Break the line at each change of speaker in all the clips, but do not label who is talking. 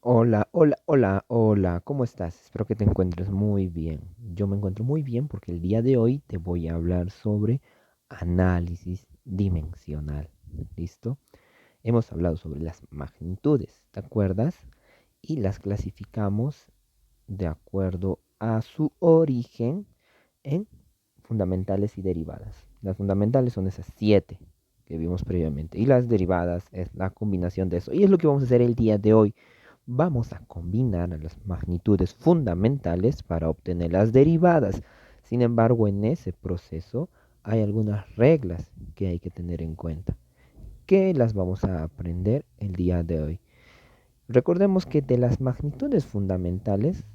Hola, hola, hola, hola, ¿cómo estás? Espero que te encuentres muy bien. Yo me encuentro muy bien porque el día de hoy te voy a hablar sobre análisis dimensional. ¿Listo? Hemos hablado sobre las magnitudes, ¿te acuerdas? Y las clasificamos de acuerdo a su origen en fundamentales y derivadas. Las fundamentales son esas siete que vimos previamente y las derivadas es la combinación de eso. Y es lo que vamos a hacer el día de hoy. Vamos a combinar las magnitudes fundamentales para obtener las derivadas. Sin embargo, en ese proceso hay algunas reglas que hay que tener en cuenta, que las vamos a aprender el día de hoy. Recordemos que de las magnitudes fundamentales,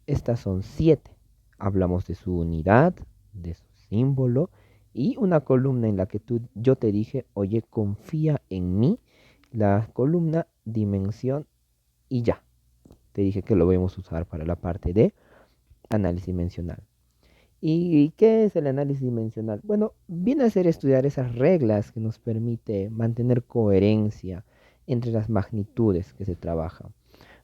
estas son siete. Hablamos de su unidad, de su símbolo y una columna en la que yo te dije, oye, confía en mí, la columna dimensión y ya. Te dije que lo vamos a usar para la parte de análisis dimensional. ¿Y qué es el análisis dimensional? Bueno, viene a ser estudiar esas reglas que nos permite mantener coherencia entre las magnitudes que se trabajan.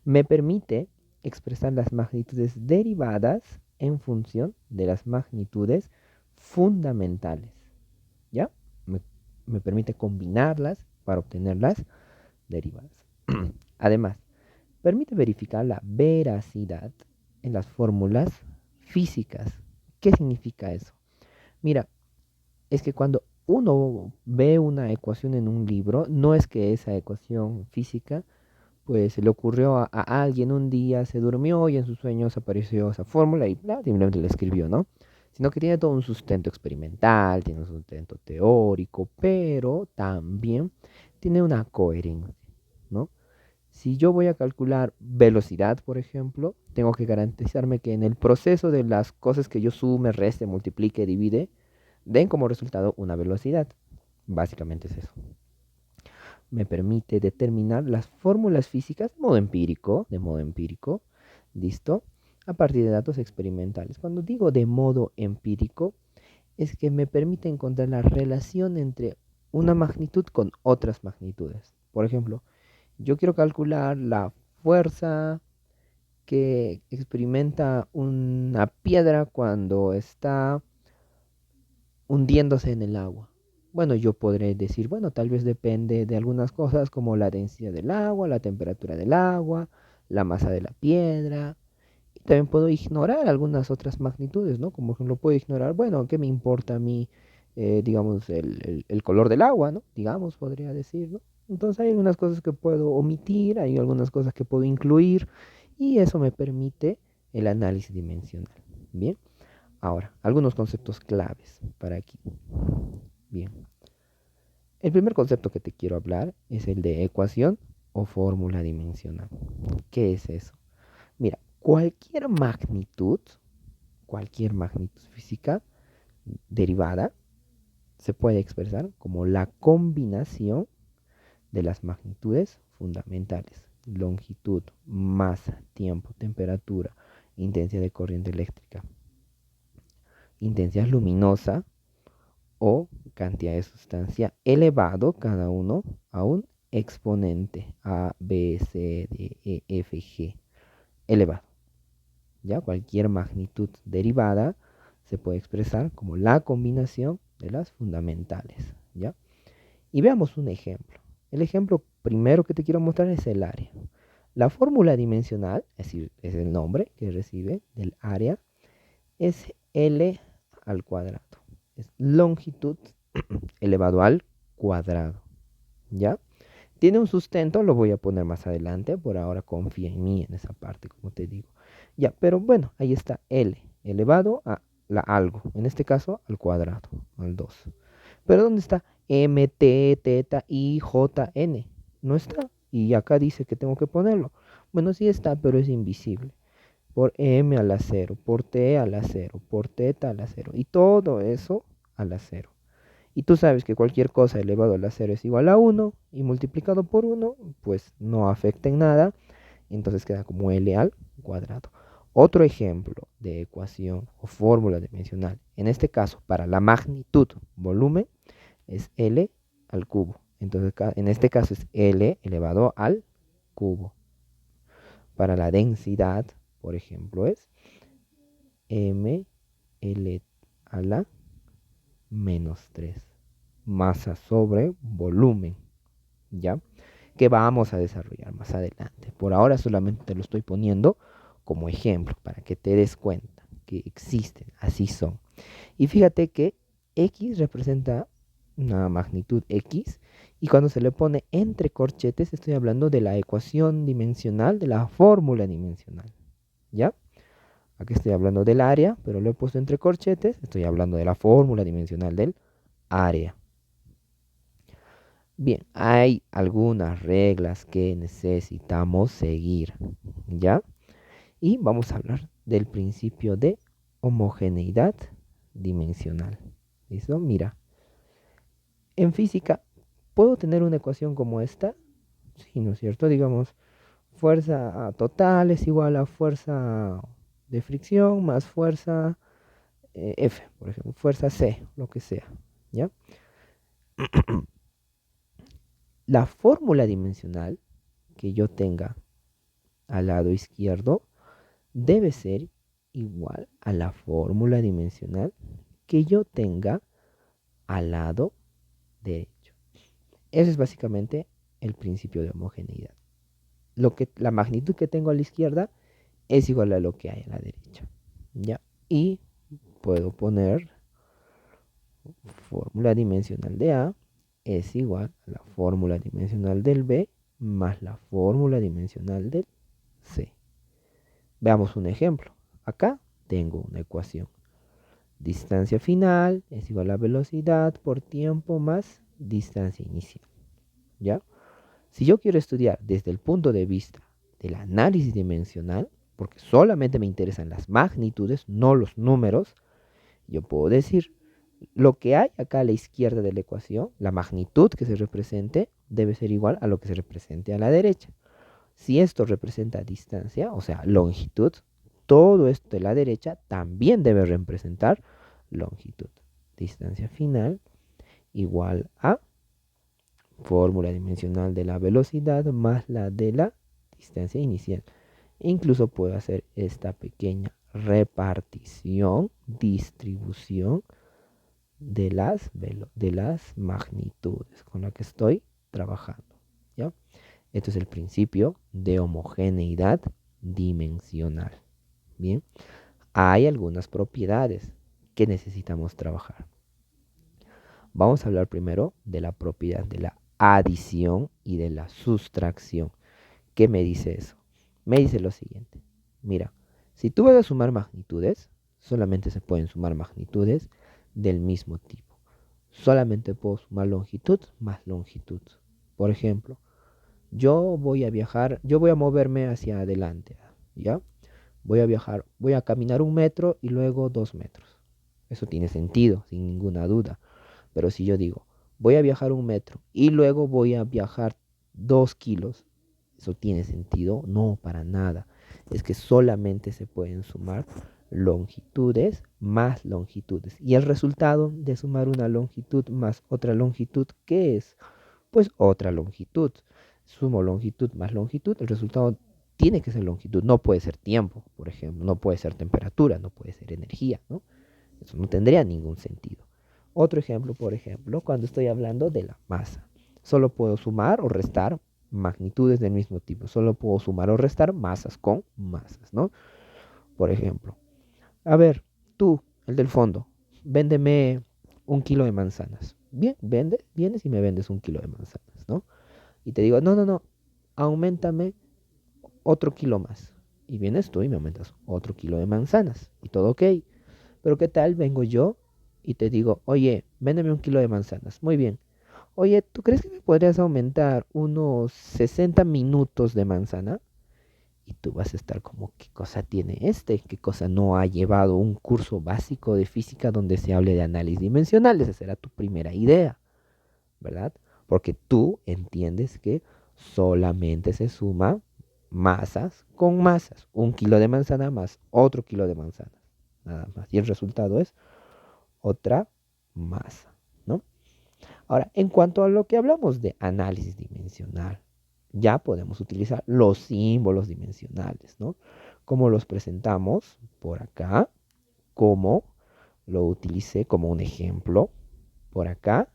Me permite expresar las magnitudes derivadas en función de las magnitudes fundamentales. ¿Ya? Me, me permite combinarlas para obtener las derivadas. Además, permite verificar la veracidad en las fórmulas físicas. ¿Qué significa eso? Mira, es que cuando uno ve una ecuación en un libro, no es que esa ecuación física pues se le ocurrió a alguien un día, se durmió y en sus sueños apareció esa fórmula y simplemente la escribió, ¿no? Sino que tiene todo un sustento experimental, tiene un sustento teórico, pero también tiene una coherencia, ¿no? Si yo voy a calcular velocidad, por ejemplo, tengo que garantizarme que en el proceso de las cosas que yo sume, reste, multiplique, divide, den como resultado una velocidad. Básicamente es eso. Me permite determinar las fórmulas físicas de modo empírico, ¿listo? A partir de datos experimentales. Cuando digo de modo empírico, es que me permite encontrar la relación entre una magnitud con otras magnitudes. Por ejemplo, yo quiero calcular la fuerza que experimenta una piedra cuando está hundiéndose en el agua. Bueno, yo podré decir, bueno, tal vez depende de algunas cosas como la densidad del agua, la temperatura del agua, la masa de la piedra. Y también puedo ignorar algunas otras magnitudes, ¿no? Como por ejemplo, puedo ignorar, bueno, ¿qué me importa a mí, digamos, el color del agua, ¿no? Digamos, podría decir, ¿no? Entonces hay algunas cosas que puedo omitir, hay algunas cosas que puedo incluir y eso me permite el análisis dimensional. Bien. Ahora, algunos conceptos claves para aquí. Bien. El primer concepto que te quiero hablar es el de ecuación o fórmula dimensional. ¿Qué es eso? Mira, cualquier magnitud física derivada se puede expresar como la combinación de las magnitudes fundamentales. Longitud, masa, tiempo, temperatura, intensidad de corriente eléctrica, intensidad luminosa o cantidad de sustancia elevado cada uno a un exponente A, B, C, D, E, F, G elevado. ¿Ya? Cualquier magnitud derivada se puede expresar como la combinación de las fundamentales. ¿Ya? Y veamos un ejemplo. El ejemplo primero que te quiero mostrar es el área. La fórmula dimensional, es decir, es el nombre que recibe del área, es L al cuadrado. Es longitud elevado al cuadrado. ¿Ya? Tiene un sustento, lo voy a poner más adelante, por ahora confía en mí en esa parte, como te digo. Ya, pero bueno, ahí está L elevado a la algo, en este caso al cuadrado, al 2. Pero ¿dónde está M, T, teta, I, J, N? No está. Y acá dice que tengo que ponerlo. Bueno, sí está, pero es invisible. Por M a la cero, por T a la cero, por teta a la cero. Y todo eso a la cero. Y tú sabes que cualquier cosa elevado a la cero es igual a uno y multiplicado por uno, pues no afecta en nada. Entonces queda como L al cuadrado. Otro ejemplo de ecuación o fórmula dimensional, en este caso para la magnitud volumen, es L al cubo. Entonces en este caso es L elevado al cubo. para la densidad, por ejemplo, es ml a la -3. Masa sobre volumen, ¿ya? Que vamos a desarrollar más adelante. Por ahora solamente te lo estoy poniendo como ejemplo para que te des cuenta que existen, así son. Y fíjate que X representa una magnitud X y cuando se le pone entre corchetes estoy hablando de la ecuación dimensional, de la fórmula dimensional, ¿ya? Aquí estoy hablando del área, pero lo he puesto entre corchetes, estoy hablando de la fórmula dimensional del área. Bien, hay algunas reglas que necesitamos seguir, ¿ya? Y vamos a hablar del principio de homogeneidad dimensional. ¿Listo? Mira, en física, ¿puedo tener una ecuación como esta? Sí, ¿no es cierto? Digamos, fuerza total es igual a fuerza de fricción más fuerza F, por ejemplo, fuerza C, lo que sea, ¿ya? La fórmula dimensional que yo tenga al lado izquierdo debe ser igual a la fórmula dimensional que yo tenga al lado derecho. Ese es básicamente el principio de homogeneidad. La magnitud que tengo a la izquierda es igual a lo que hay a la derecha. ¿Ya? Y puedo poner fórmula dimensional de A es igual a la fórmula dimensional del B más la fórmula dimensional del C. Veamos un ejemplo. Acá tengo una ecuación. Distancia final es igual a velocidad por tiempo más distancia inicial. ¿Ya? Si yo quiero estudiar desde el punto de vista del análisis dimensional, porque solamente me interesan las magnitudes, no los números, yo puedo decir, lo que hay acá a la izquierda de la ecuación, la magnitud que se represente, debe ser igual a lo que se represente a la derecha. Si esto representa distancia, o sea, longitud, todo esto de la derecha también debe representar longitud. Distancia final igual a fórmula dimensional de la velocidad más la de la distancia inicial. Incluso puedo hacer esta pequeña repartición, distribución de las magnitudes con la que estoy trabajando. ¿Ya? Esto es el principio de homogeneidad dimensional. Bien, hay algunas propiedades que necesitamos trabajar. Vamos a hablar primero de la propiedad de la adición y de la sustracción. ¿Qué me dice eso? Me dice lo siguiente. Mira, si tú vas a sumar magnitudes, solamente se pueden sumar magnitudes del mismo tipo. Solamente puedo sumar longitud más longitud. Por ejemplo, yo voy a viajar, yo voy a moverme hacia adelante, ¿ya? Voy a viajar, voy a caminar 1 metro y luego 2 metros. Eso tiene sentido, sin ninguna duda. Pero si yo digo, voy a viajar 1 metro y luego voy a viajar 2 kilos, ¿eso tiene sentido? No, para nada. Es que solamente se pueden sumar longitudes más longitudes. Y el resultado de sumar una longitud más otra longitud, ¿qué es? Pues otra longitud. Sumo longitud más longitud, el resultado tiene que ser longitud. No puede ser tiempo, por ejemplo. No puede ser temperatura, no puede ser energía, ¿no? Eso no tendría ningún sentido. Otro ejemplo, por ejemplo, cuando estoy hablando de la masa. Solo puedo sumar o restar magnitudes del mismo tipo. Solo puedo sumar o restar masas con masas, ¿no? Por ejemplo, a ver, tú, el del fondo, véndeme 1 kilo de manzanas. Bien, vienes y me vendes 1 kilo de manzanas, ¿no? Y te digo, no, no, no, aumentame otro kilo más. Y vienes tú y me aumentas otro kilo de manzanas. Y todo ok. Pero ¿qué tal? Vengo yo y te digo, oye, véndeme 1 kilo de manzanas. Muy bien. Oye, ¿tú crees que me podrías aumentar unos 60 minutos de manzana? Y tú vas a estar como, ¿qué cosa tiene este? ¿Qué cosa no ha llevado un curso básico de física donde se hable de análisis dimensional? Esa será tu primera idea, ¿verdad? Porque tú entiendes que solamente se suma masas con masas. 1 kilo de manzana más otro kilo de manzana. Nada más. Y el resultado es otra masa, ¿no? Ahora, en cuanto a lo que hablamos de análisis dimensional, ya podemos utilizar los símbolos dimensionales, ¿no? Como los presentamos por acá, como lo utilicé como un ejemplo por acá,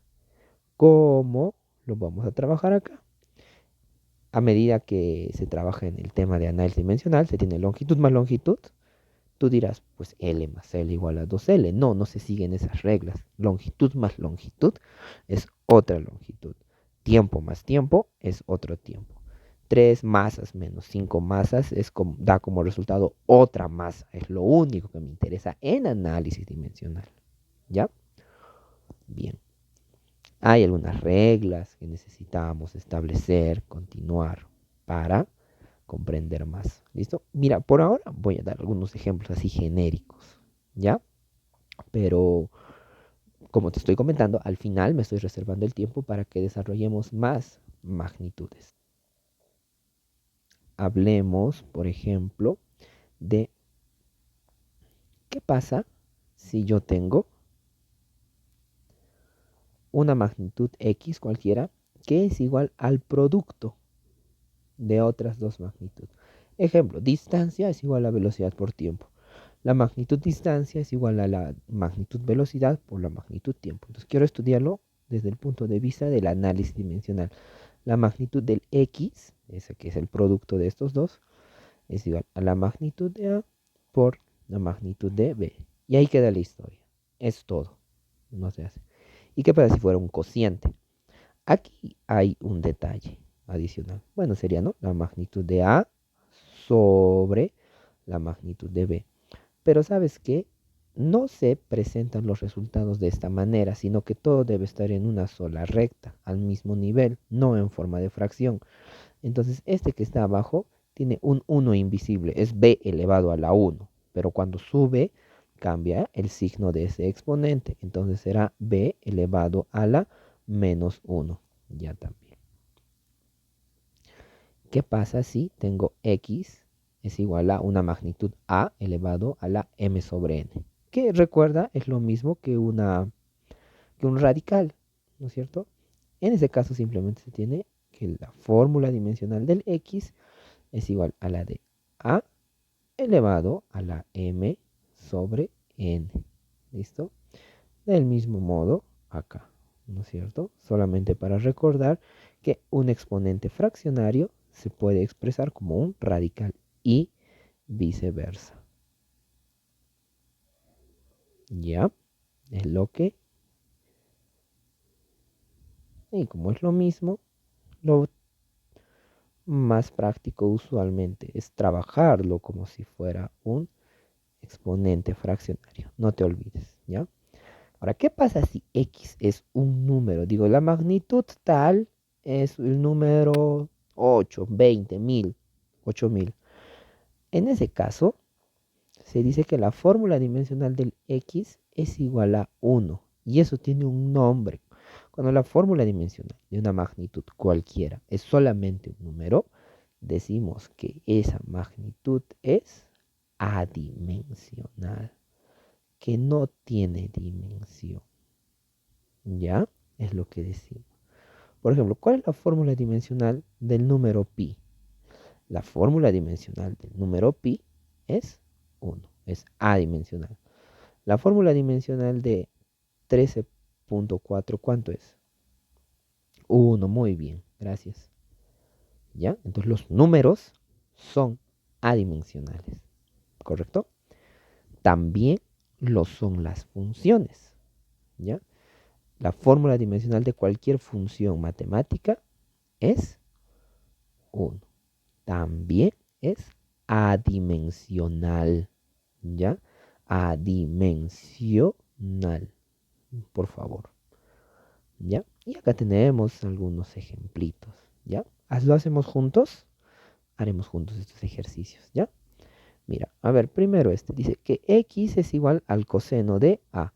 como lo vamos a trabajar acá. A medida que se trabaja en el tema de análisis dimensional, se tiene longitud más longitud. Tú dirás, pues L más L igual a 2L. No, no se siguen esas reglas. Longitud más longitud es otra longitud. Tiempo más tiempo es otro tiempo. 3 masas menos 5 masas da como resultado otra masa. Es lo único que me interesa en análisis dimensional. ¿Ya? Bien. Hay algunas reglas que necesitamos establecer, continuar para comprender más. ¿Listo? Mira, por ahora voy a dar algunos ejemplos así genéricos, ¿ya? Pero como te estoy comentando, al final me estoy reservando el tiempo para que desarrollemos más magnitudes. Hablemos, por ejemplo, de qué pasa si yo tengo una magnitud X cualquiera que es igual al producto de otras dos magnitudes. Ejemplo, distancia es igual a velocidad por tiempo. La magnitud distancia es igual a la magnitud velocidad por la magnitud tiempo. Entonces quiero estudiarlo desde el punto de vista del análisis dimensional. La magnitud del X, ese que es el producto de estos dos, es igual a la magnitud de A por la magnitud de B. Y ahí queda la historia. Es todo. No se hace. ¿Y qué pasa si fuera un cociente? Aquí hay un detalle adicional. Bueno, sería, ¿no? La magnitud de A sobre la magnitud de B. Pero ¿sabes qué? No se presentan los resultados de esta manera, sino que todo debe estar en una sola recta, al mismo nivel, no en forma de fracción. Entonces, este que está abajo tiene un 1 invisible, es b elevado a la 1, pero cuando sube cambia el signo de ese exponente, entonces será b elevado a la menos 1, ya también. ¿Qué pasa si tengo x es igual a una magnitud a elevado a la m sobre n? Que recuerda es lo mismo que un radical, ¿no es cierto? En ese caso simplemente se tiene que la fórmula dimensional del x es igual a la de a elevado a la m sobre n. ¿Listo? Del mismo modo acá, ¿no es cierto? Solamente para recordar que un exponente fraccionario se puede expresar como un radical y viceversa. ¿Ya? Es lo que... Y como es lo mismo, lo más práctico usualmente es trabajarlo como si fuera un exponente fraccionario. No te olvides, ¿ya? Ahora, ¿qué pasa si x es un número? Digo, la magnitud tal es el número 8, 20, 1000, 8000. En ese caso, se dice que la fórmula dimensional del x es igual a 1 y eso tiene un nombre. Cuando la fórmula dimensional de una magnitud cualquiera es solamente un número, decimos que esa magnitud es adimensional, que no tiene dimensión. ¿Ya? Es lo que decimos. Por ejemplo, ¿cuál es la fórmula dimensional del número pi? La fórmula dimensional del número pi es 1, es adimensional. La fórmula dimensional de 13.4, ¿cuánto es? 1, muy bien, gracias. ¿Ya? Entonces los números son adimensionales, ¿correcto? También lo son las funciones, ¿ya? La fórmula dimensional de cualquier función matemática es 1. También es adimensional, ¿ya? Adimensional, por favor, ¿ya? Y acá tenemos algunos ejemplitos, ¿ya? ¿Lo hacemos juntos? Haremos juntos estos ejercicios, ¿ya? Mira, a ver, primero este dice que x es igual al coseno de a.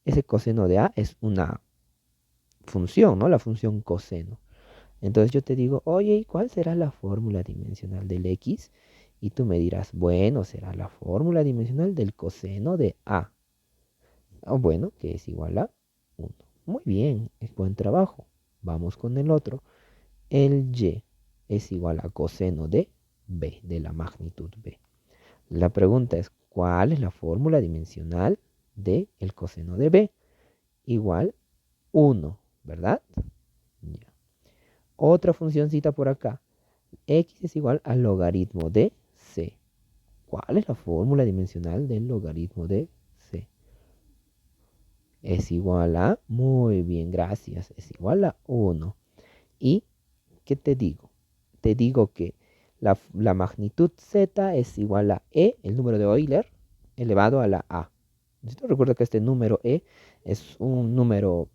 Ese coseno de a es una función, ¿no? La función coseno. Entonces yo te digo, oye, ¿y cuál será la fórmula dimensional del x? Y tú me dirás, bueno, será la fórmula dimensional del coseno de a. O bueno, que es igual a 1. Muy bien, es buen trabajo. Vamos con el otro. El y. es igual a coseno de b, de la magnitud b. La pregunta es, ¿cuál es la fórmula dimensional del coseno de b? Igual 1, ¿verdad? Ya. Otra funcióncita por acá. X es igual al logaritmo de c. ¿Cuál es la fórmula dimensional del logaritmo de c? Es igual a, muy bien, gracias, es igual a 1. ¿Y qué te digo? Te digo que la magnitud z es igual a e, el número de Euler, elevado a la a. Recuerda que este número e es un número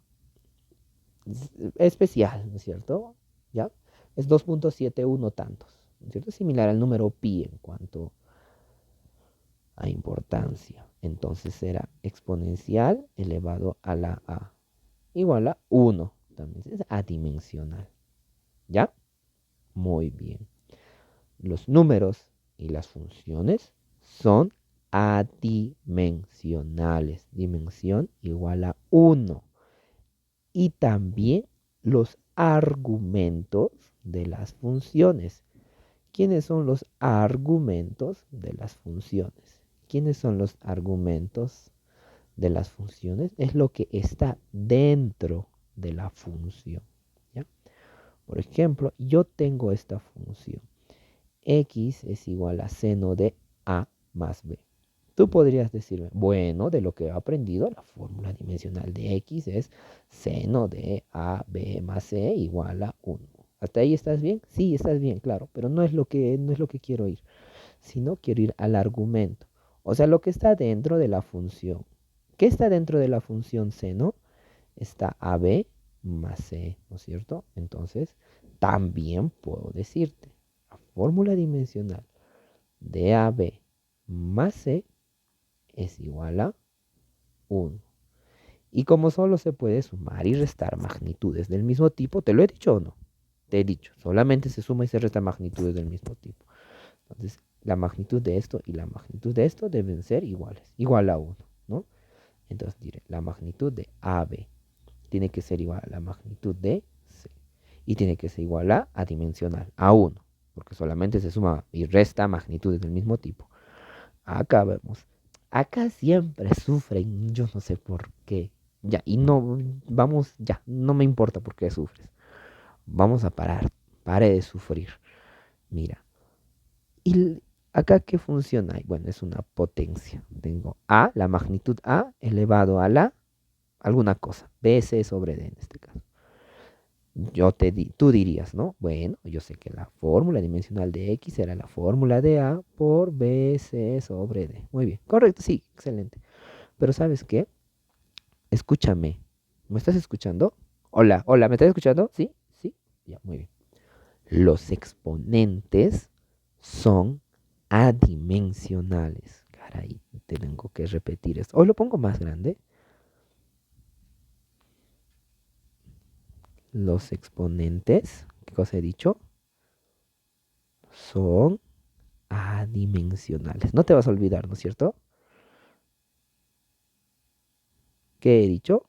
especial, ¿no es cierto? ¿Ya? Es 2.71 tantos, ¿no es cierto? Es similar al número pi en cuanto a importancia. Entonces será exponencial elevado a la a igual a 1. También es adimensional. ¿Ya? Muy bien. Los números y las funciones son adimensionales. Dimensión igual a 1. Y también los argumentos de las funciones. ¿Quiénes son los argumentos de las funciones? ¿Quiénes son los argumentos de las funciones? Es lo que está dentro de la función. ¿Ya? Por ejemplo, yo tengo esta función. X es igual a seno de A más B. Tú podrías decirme, bueno, de lo que he aprendido, la fórmula dimensional de X es seno de AB más C igual a 1. ¿Hasta ahí estás bien? Sí, estás bien, claro, pero no es lo que quiero ir, sino quiero ir al argumento. O sea, lo que está dentro de la función. ¿Qué está dentro de la función seno? Está AB más C, ¿no es cierto? Entonces, también puedo decirte, la fórmula dimensional de AB más C es igual a 1. Y como solo se puede sumar y restar magnitudes del mismo tipo, ¿te lo he dicho o no? Te he dicho, solamente se suma y se resta magnitudes del mismo tipo. Entonces, la magnitud de esto y la magnitud de esto deben ser iguales, igual a 1, ¿no? Entonces diré, la magnitud de AB tiene que ser igual a la magnitud de C. Y tiene que ser igual a adimensional, a 1, porque solamente se suma y resta magnitudes del mismo tipo. Acá vemos. Acá siempre sufren, yo no sé por qué. Ya, y no, vamos, ya, no me importa por qué sufres. Vamos a parar, pare de sufrir. Mira, ¿y acá qué función hay? Bueno, es una potencia. Tengo A, la magnitud A elevado a la alguna cosa, BC sobre D en este caso. Tú dirías, ¿no? Bueno, yo sé que la fórmula dimensional de X era la fórmula de A por BC sobre D. Muy bien, correcto, sí, excelente. Pero ¿sabes qué? Escúchame. ¿Me estás escuchando? Hola, hola, ¿me estás escuchando? ¿Sí? ¿Sí? Ya, muy bien. Los exponentes son adimensionales. Caray, tengo que repetir esto. Hoy lo pongo más grande. Los exponentes, ¿qué cosa he dicho? Son adimensionales. No te vas a olvidar, ¿no es cierto? ¿Qué he dicho?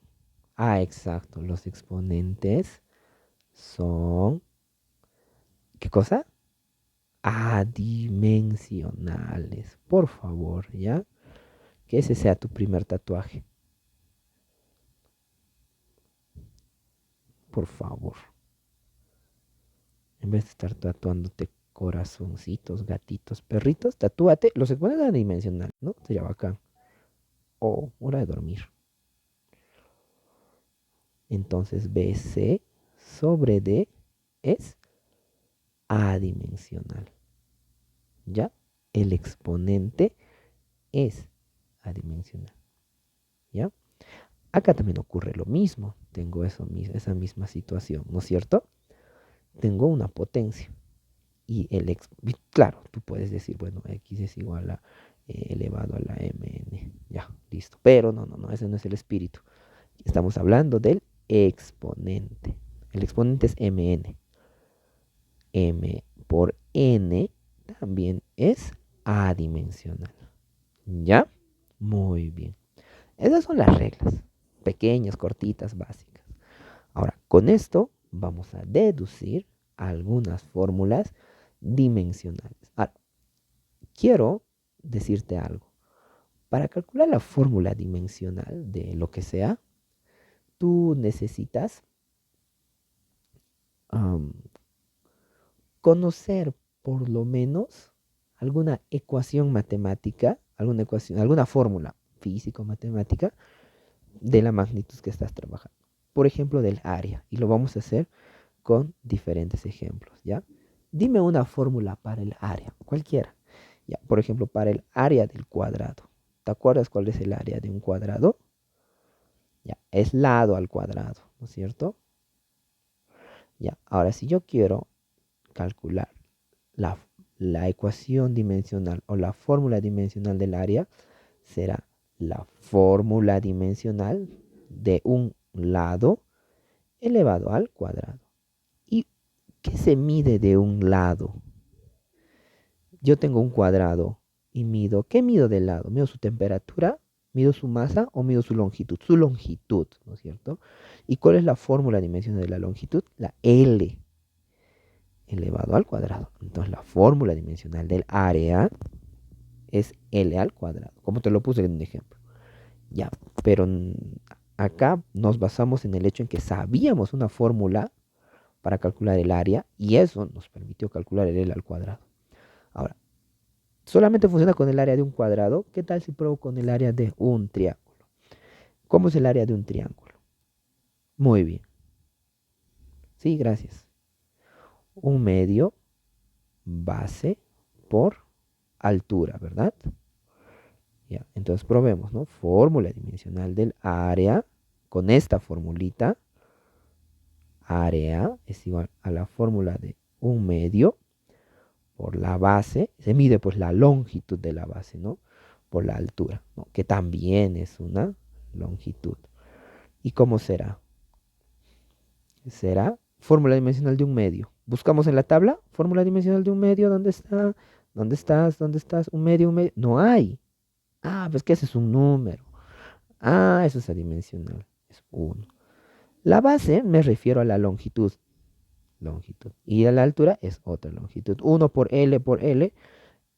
Ah, exacto. Los exponentes son... ¿Qué cosa? Adimensionales. Por favor, ¿ya? Que ese sea tu primer tatuaje. Por favor. En vez de estar tatuándote corazoncitos, gatitos, perritos, tatúate. Los exponentes adimensionales, ¿no? Sería bacán. O hora de dormir. Entonces BC sobre D es adimensional. ¿Ya? El exponente es adimensional. ¿Ya? Acá también ocurre lo mismo. Tengo esa misma situación, ¿no es cierto? Tengo una potencia. Claro, tú puedes decir, bueno, X es igual a elevado a la mn. Ya, listo. Pero no, ese no es el espíritu. Estamos hablando del exponente. El exponente es mn. M por n también es adimensional. ¿Ya? Muy bien. Esas son las reglas. Pequeñas, cortitas, básicas. Ahora, con esto vamos a deducir algunas fórmulas dimensionales. Ahora, quiero decirte algo. Para calcular la fórmula dimensional de lo que sea, tú necesitas am, conocer por lo menos alguna ecuación matemática, alguna fórmula físico-matemática de la magnitud que estás trabajando. Por ejemplo, del área. Y lo vamos a hacer con diferentes ejemplos, ¿ya? Dime una fórmula para el área, cualquiera. Ya, por ejemplo, para el área del cuadrado. ¿Te acuerdas cuál es el área de un cuadrado? Ya, es lado al cuadrado, ¿no es cierto? Ya, ahora si yo quiero calcular la, la ecuación dimensional o la fórmula dimensional del área, será la fórmula dimensional de un lado elevado al cuadrado. ¿Y qué se mide de un lado? Yo tengo un cuadrado y mido, ¿qué mido del lado? ¿Mido su temperatura? ¿Mido su masa o mido su longitud? Su longitud, ¿no es cierto? ¿Y cuál es la fórmula dimensional de la longitud? La L elevado al cuadrado. Entonces la fórmula dimensional del área es L al cuadrado, como te lo puse en un ejemplo. Ya, pero acá nos basamos en el hecho en que sabíamos una fórmula para calcular el área y eso nos permitió calcular el L al cuadrado. Ahora, solamente funciona con el área de un cuadrado. ¿Qué tal si pruebo con el área de un triángulo? ¿Cómo es el área de un triángulo? Muy bien. Sí, gracias. Un medio base por altura, ¿verdad? Ya, entonces probemos, ¿no? Fórmula dimensional del área con esta formulita. Área es igual a la fórmula de un medio por la base. Se mide pues la longitud de la base, ¿no? Por la altura, ¿no? Que también es una longitud. ¿Y cómo será? Será fórmula dimensional de un medio. Buscamos en la tabla, fórmula dimensional de un medio, ¿dónde está? ¿Dónde estás? ¿Dónde estás? Un medio, un medio. No hay. Ah, pues que ese es un número. Ah, eso es adimensional. Es uno. La base me refiero a la longitud. Longitud. Y a la altura es otra longitud. Uno por L,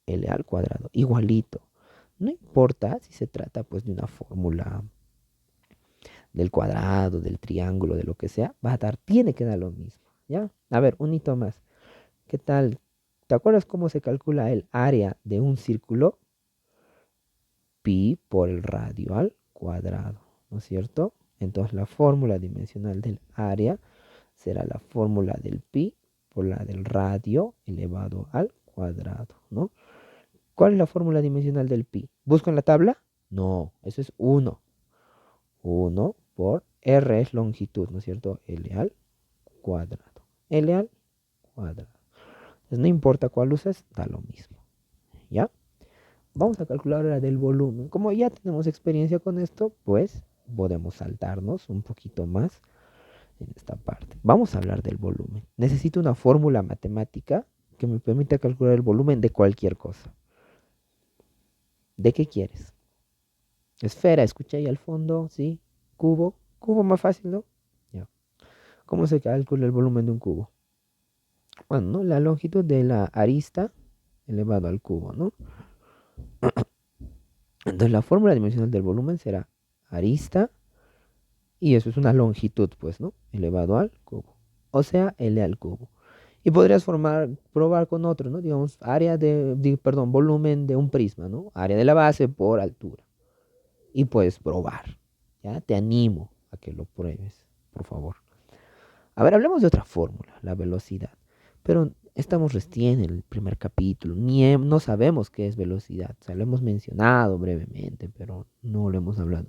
L al cuadrado. Igualito. No importa si se trata pues de una fórmula del cuadrado, del triángulo, de lo que sea, va a dar, tiene que dar lo mismo, ¿ya? A ver, un hito más. ¿Qué tal? ¿Te acuerdas cómo se calcula el área de un círculo? Pi por el radio al cuadrado, ¿no es cierto? Entonces la fórmula dimensional del área será la fórmula del pi por la del radio elevado al cuadrado, ¿no? ¿Cuál es la fórmula dimensional del pi? ¿Busco en la tabla? No, eso es 1. 1 por r es longitud, ¿no es cierto? L al cuadrado. L al cuadrado. Entonces no importa cuál uses, da lo mismo. ¿Ya? Vamos a calcular ahora del volumen. Como ya tenemos experiencia con esto, pues podemos saltarnos un poquito más en esta parte. Vamos a hablar del volumen. Necesito una fórmula matemática que me permita calcular el volumen de cualquier cosa. ¿De qué quieres? Esfera, escucha ahí al fondo, ¿sí? Cubo, cubo más fácil, ¿no? Ya. ¿Cómo se calcula el volumen de un cubo? Bueno, ¿no? La longitud de la arista elevado al cubo, ¿no? Entonces la fórmula dimensional del volumen será arista y eso es una longitud, pues, ¿no? Elevado al cubo. O sea, L al cubo. Y podrías probar con otro, ¿no? Digamos, perdón, volumen de un prisma, ¿no? Área de la base por altura. Y puedes probar, ¿ya? Te animo a que lo pruebes, por favor. A ver, hablemos de otra fórmula, la velocidad. Pero estamos recién en el primer capítulo, no sabemos qué es velocidad. O sea, lo hemos mencionado brevemente, pero no lo hemos hablado.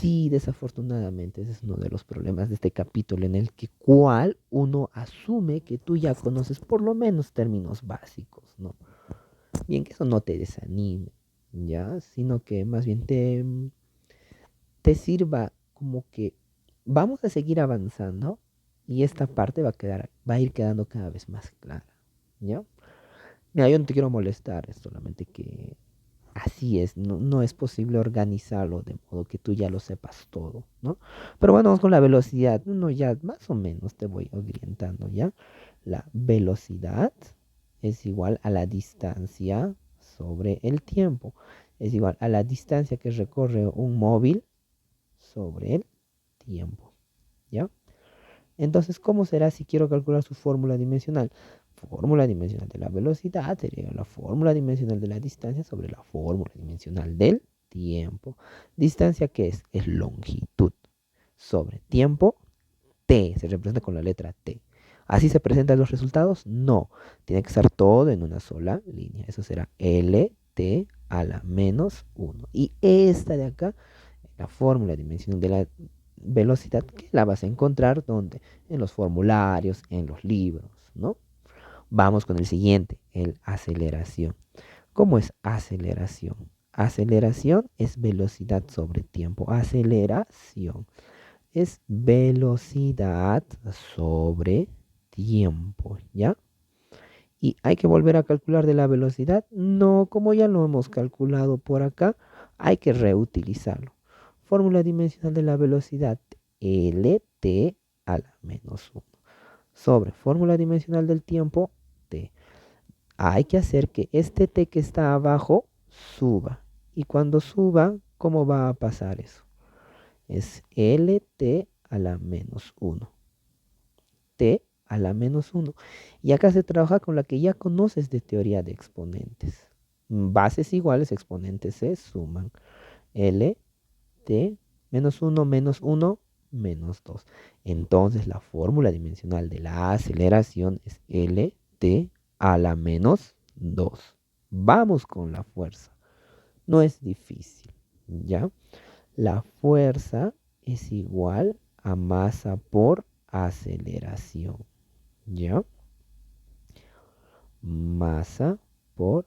Sí, desafortunadamente, ese es uno de los problemas de este capítulo en el que cual uno asume que tú ya conoces por lo menos términos básicos, ¿no? Bien, que eso no te desanime, ¿ya? Sino que más bien te sirva como que vamos a seguir avanzando y esta parte va a ir quedando cada vez más clara, ¿ya? Mira, yo no te quiero molestar, es solamente que así es, no es posible organizarlo de modo que tú ya lo sepas todo, ¿no? Pero bueno, vamos con la velocidad, no, ya más o menos te voy orientando, ¿ya? La velocidad es igual a la distancia sobre el tiempo. Es igual a la distancia que recorre un móvil sobre el tiempo. ¿Ya? Entonces, ¿cómo será si quiero calcular su fórmula dimensional? Fórmula dimensional de la velocidad sería la fórmula dimensional de la distancia sobre la fórmula dimensional del tiempo. ¿Distancia qué es? Es longitud sobre tiempo. T se representa con la letra T. ¿Así se presentan los resultados? No. Tiene que estar todo en una sola línea. Eso será LT a la menos 1. Y esta de acá, la fórmula dimensional de la velocidad, que la vas a encontrar donde en los formularios, en los libros, ¿no? Vamos con el siguiente, el aceleración. ¿Cómo es aceleración? Aceleración es velocidad sobre tiempo. Aceleración es velocidad sobre tiempo, ¿ya? Y hay que volver a calcular de la velocidad. No, como ya lo hemos calculado por acá, hay que reutilizarlo. Fórmula dimensional de la velocidad, LT a la menos 1. Sobre fórmula dimensional del tiempo, T. Hay que hacer que este T que está abajo suba. Y cuando suba, ¿cómo va a pasar eso? Es LT a la menos 1. T a la menos 1. Y acá se trabaja con la que ya conoces de teoría de exponentes. Bases iguales, exponentes se suman. L, T, menos 1, menos 2. Entonces la fórmula dimensional de la aceleración es L, T a la menos 2. Vamos con la fuerza. No es difícil, ¿ya? La fuerza es igual a masa por aceleración. ¿Ya? Masa por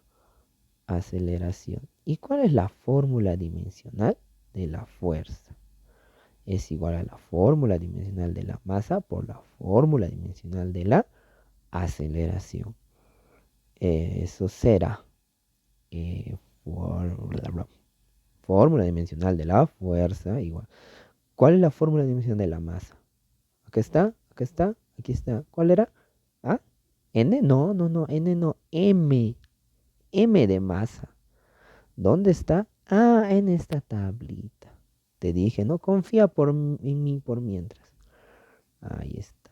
aceleración. ¿Y cuál es la fórmula dimensional de la fuerza? Es igual a la fórmula dimensional de la masa por la fórmula dimensional de la aceleración. Eso será fórmula dimensional de la fuerza igual. ¿Cuál es la fórmula dimensional de la masa? Acá está, acá está, aquí está. ¿Cuál era? ¿Ah? ¿N? No, no, no, N no, M. M de masa. ¿Dónde está? Ah, en esta tablita. Te dije, no confía en mí por mientras. Ahí está.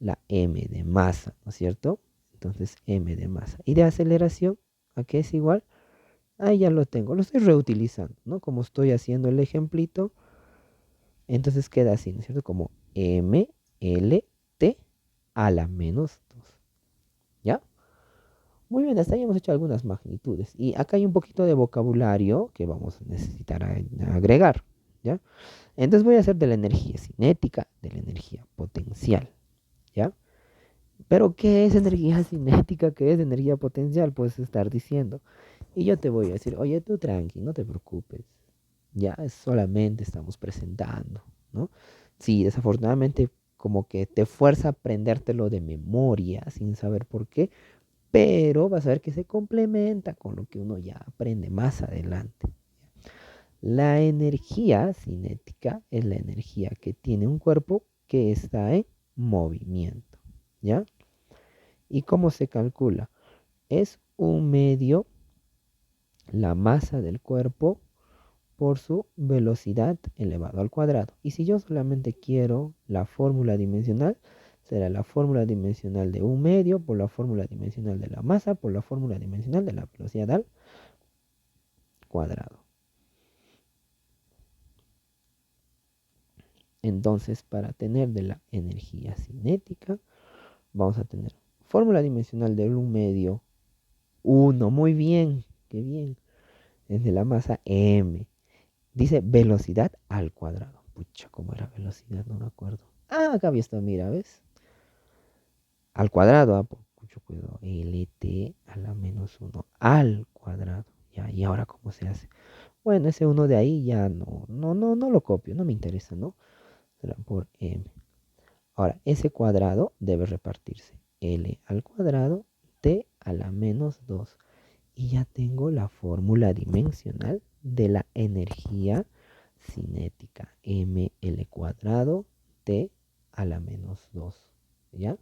La M de masa, ¿no es cierto? Entonces, M de masa. ¿Y de aceleración? ¿A qué es igual? Ahí ya lo tengo. Lo estoy reutilizando, ¿no? Como estoy haciendo el ejemplito. Entonces queda así, ¿no es cierto? Como M, L, T a la menos 2. ¿Ya? Muy bien, hasta ahí hemos hecho algunas magnitudes. Y acá hay un poquito de vocabulario que vamos a necesitar agregar, ¿ya? Entonces voy a hacer de la energía cinética, de la energía potencial, ¿ya? Pero ¿qué es energía cinética? ¿Qué es energía potencial? Puedes estar diciendo. Y yo te voy a decir, oye, tú tranqui, no te preocupes. Ya solamente estamos presentando, ¿no? Sí, desafortunadamente como que te fuerza a aprendértelo de memoria sin saber por qué, pero vas a ver que se complementa con lo que uno ya aprende más adelante. La energía cinética es la energía que tiene un cuerpo que está en movimiento, ¿ya? ¿Y cómo se calcula? Es un medio la masa del cuerpo por su velocidad elevado al cuadrado. Y si yo solamente quiero la fórmula dimensional, será la fórmula dimensional de un medio por la fórmula dimensional de la masa por la fórmula dimensional de la velocidad al cuadrado. Entonces, para tener de la energía cinética, vamos a tener fórmula dimensional de un medio, 1. Muy bien, qué bien. Es de la masa m. Dice velocidad al cuadrado. Pucha, ¿cómo era velocidad? No me acuerdo. Ah, acá había estado, mira, ¿ves? Al cuadrado, mucho cuidado. LT a la menos 1 al cuadrado. Ya, ¿y ahora cómo se hace? Bueno, ese 1 de ahí ya no lo copio, no me interesa, ¿no? Será por m. Ahora, ese cuadrado debe repartirse. L al cuadrado, T a la menos 2. Y ya tengo la fórmula dimensional de la energía cinética. ML cuadrado T a la menos 2. ¿Ya?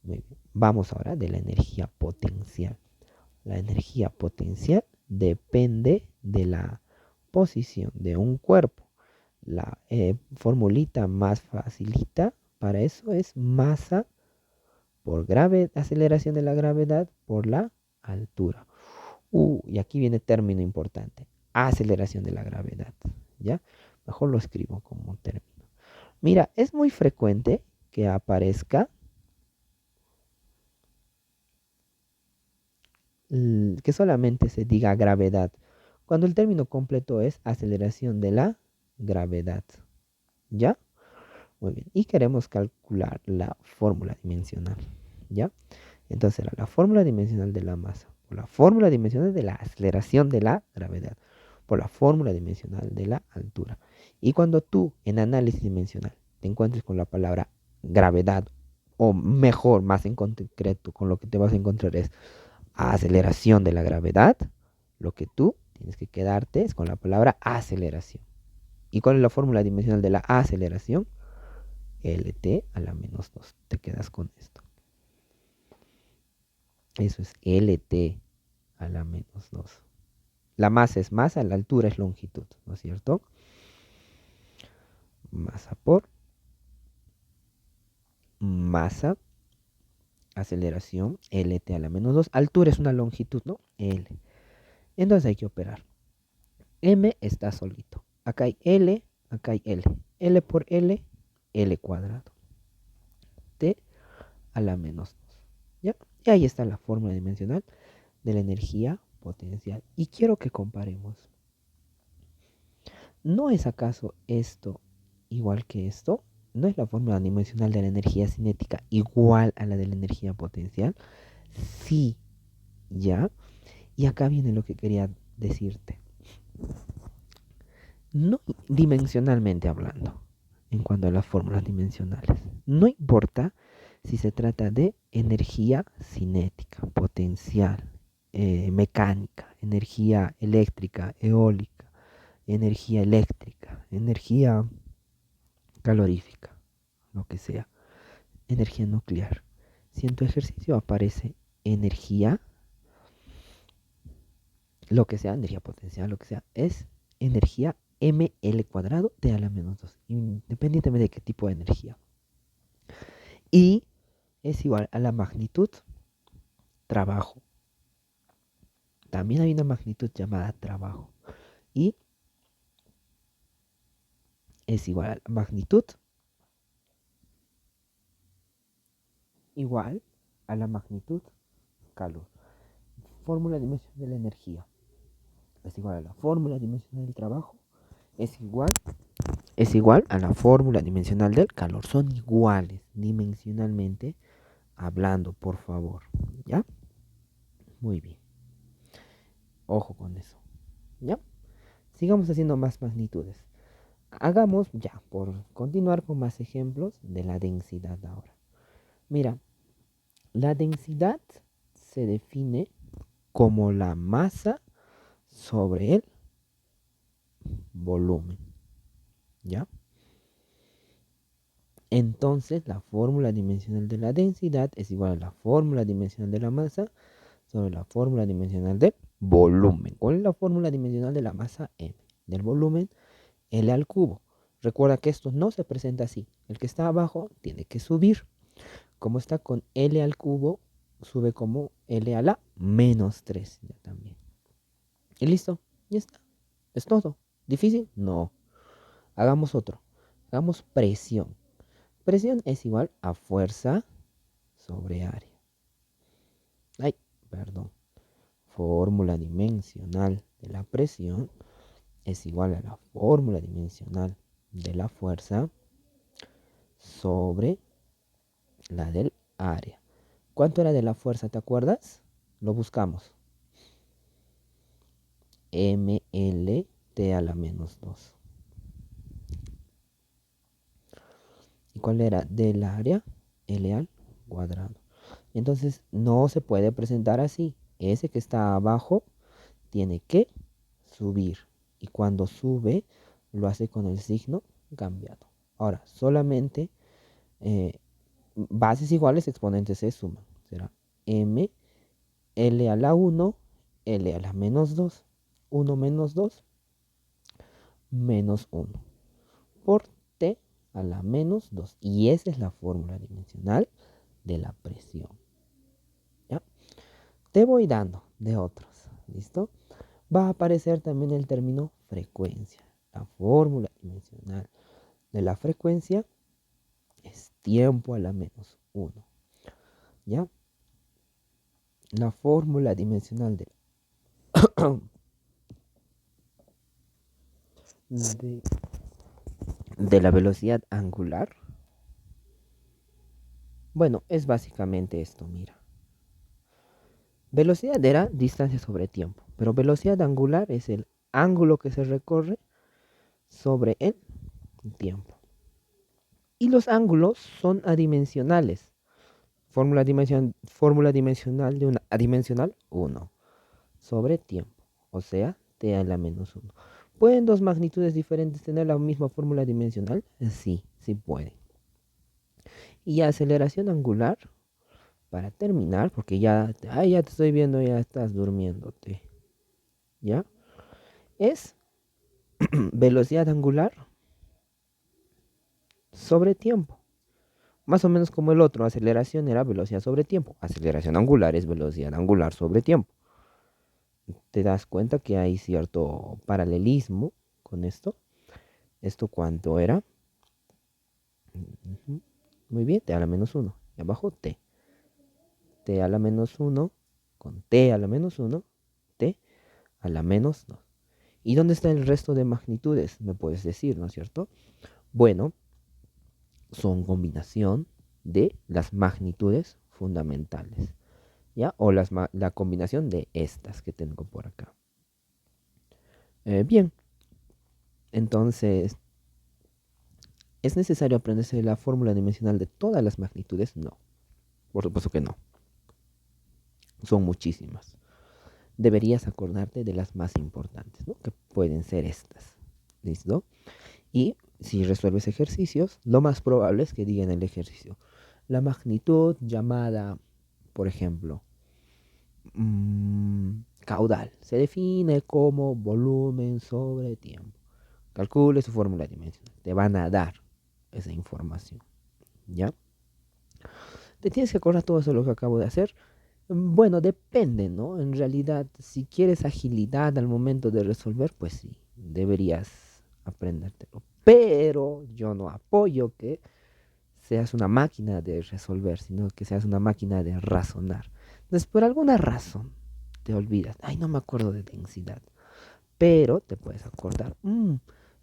Muy bien. Vamos ahora de la energía potencial. La energía potencial depende de la posición de un cuerpo. La formulita más facilita para eso es masa por aceleración de la gravedad por la altura. Y aquí viene término importante. Aceleración de la gravedad. ¿Ya? Mejor lo escribo como término. Mira, es muy frecuente que aparezca que solamente se diga gravedad, cuando el término completo es aceleración de la gravedad. ¿Ya? Muy bien. Y queremos calcular la fórmula dimensional. ¿Ya? Entonces era la fórmula dimensional de la masa, por la fórmula dimensional de la aceleración de la gravedad, por la fórmula dimensional de la altura. Y cuando tú en análisis dimensional te encuentres con la palabra gravedad, o mejor, más en concreto, con lo que te vas a encontrar es aceleración de la gravedad, lo que tú tienes que quedarte es con la palabra aceleración. ¿Y cuál es la fórmula dimensional de la aceleración? LT a la menos 2. Te quedas con esto. Eso es LT a la menos 2. La masa es masa, la altura es longitud, ¿no es cierto? Masa por masa, aceleración, LT a la menos 2. Altura es una longitud, ¿no? L. Entonces hay que operar. M está solito. Acá hay L, acá hay L. L por L, L cuadrado. T a la menos 2. ¿Ya? Y ahí está la fórmula dimensional de la energía potencial. Y quiero que comparemos. ¿No es acaso esto igual que esto? ¿No es la fórmula dimensional de la energía cinética igual a la de la energía potencial? Sí, ya. Y acá viene lo que quería decirte. No dimensionalmente hablando, en cuanto a las fórmulas dimensionales, no importa si se trata de energía cinética, potencial, mecánica, energía eléctrica, eólica, energía eléctrica, energía calorífica, lo que sea, energía nuclear. Si en tu ejercicio aparece energía, lo que sea, energía potencial, lo que sea, es energía ml cuadrado t a la menos 2, independientemente de qué tipo de energía. Y es igual a la magnitud trabajo. También hay una magnitud llamada trabajo. Y es igual a la magnitud igual a la magnitud calor. Fórmula dimensional de la energía es igual a la fórmula dimensional del trabajo. Es igual a la fórmula dimensional del calor. Son iguales dimensionalmente hablando, por favor. ¿Ya? Muy bien. Ojo con eso. ¿Ya? Sigamos haciendo más magnitudes. Hagamos ya, por continuar con más ejemplos de la densidad ahora. Mira, la densidad se define como la masa sobre el volumen. ¿Ya? Entonces, la fórmula dimensional de la densidad es igual a la fórmula dimensional de la masa sobre la fórmula dimensional del volumen. ¿Cuál es la fórmula dimensional de la masa m? Del volumen, L al cubo. Recuerda que esto no se presenta así. El que está abajo tiene que subir. Como está con L al cubo, sube como L a la menos 3. Ya también. Y listo. Ya está. Es todo. ¿Difícil? No. Hagamos otro. Hagamos presión. Presión es igual a fuerza sobre área. Ay, perdón. Fórmula dimensional de la presión es igual a la fórmula dimensional de la fuerza sobre la del área. ¿Cuánto era de la fuerza? ¿Te acuerdas? Lo buscamos. MLT a la menos 2. ¿Y cuál era del área? L al cuadrado. Entonces no se puede presentar así. Ese que está abajo tiene que subir. Y cuando sube, lo hace con el signo cambiado. Ahora, solamente bases iguales, exponentes se suman. Será m, L a la 1, L a la menos 2, 1 menos 2, menos 1, por T a la menos 2. Y esa es la fórmula dimensional de la presión. ¿Ya? Te voy dando de otros. ¿Listo? Va a aparecer también el término frecuencia. La fórmula dimensional de la frecuencia es tiempo a la menos 1. ¿Ya? La fórmula dimensional de, de la velocidad angular, bueno, es básicamente esto, mira. Velocidad era distancia sobre tiempo, pero velocidad angular es el ángulo que se recorre sobre el tiempo. Y los ángulos son adimensionales. Fórmula dimensional de una adimensional 1 sobre tiempo, o sea, t a la menos 1. ¿Pueden dos magnitudes diferentes tener la misma fórmula dimensional? Sí, sí pueden. Y aceleración angular, para terminar, porque ya te estoy viendo, ya estás durmiéndote, ¿ya? Es velocidad angular sobre tiempo. Más o menos como el otro, aceleración era velocidad sobre tiempo. Aceleración angular es velocidad angular sobre tiempo. Te das cuenta que hay cierto paralelismo con esto. ¿Esto cuánto era? Muy bien, t a la menos 1. Y abajo t. T a la menos 1 con t a la menos 1, t a la menos 2. ¿Y dónde está el resto de magnitudes? Me puedes decir, ¿no es cierto? Bueno, son combinación de las magnitudes fundamentales, ¿ya? O la combinación de estas que tengo por acá. Bien, entonces, ¿es necesario aprenderse la fórmula dimensional de todas las magnitudes? No, por supuesto que no. Son muchísimas. Deberías acordarte de las más importantes, ¿no? Que pueden ser estas. ¿Listo? Y si resuelves ejercicios, lo más probable es que diga en el ejercicio la magnitud llamada, por ejemplo, caudal. Se define como volumen sobre tiempo. Calcule su fórmula dimensional. Te van a dar esa información. ¿Ya? Te tienes que acordar todo eso lo que acabo de hacer. Bueno, depende, ¿no? En realidad, si quieres agilidad al momento de resolver, pues sí, deberías aprendértelo. Pero yo no apoyo que seas una máquina de resolver, sino que seas una máquina de razonar. Entonces, por alguna razón, te olvidas. Ay, no me acuerdo de densidad. Pero te puedes acordar,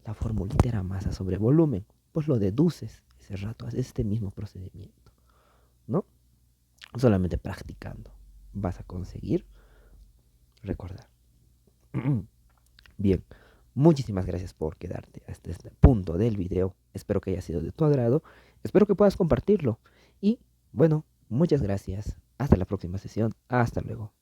la formulita era masa sobre volumen. Pues lo deduces ese rato, haces este mismo procedimiento, ¿no? Solamente practicando vas a conseguir recordar. Bien, muchísimas gracias por quedarte hasta este punto del video. Espero que haya sido de tu agrado. Espero que puedas compartirlo. Y bueno, muchas gracias. Hasta la próxima sesión. Hasta luego.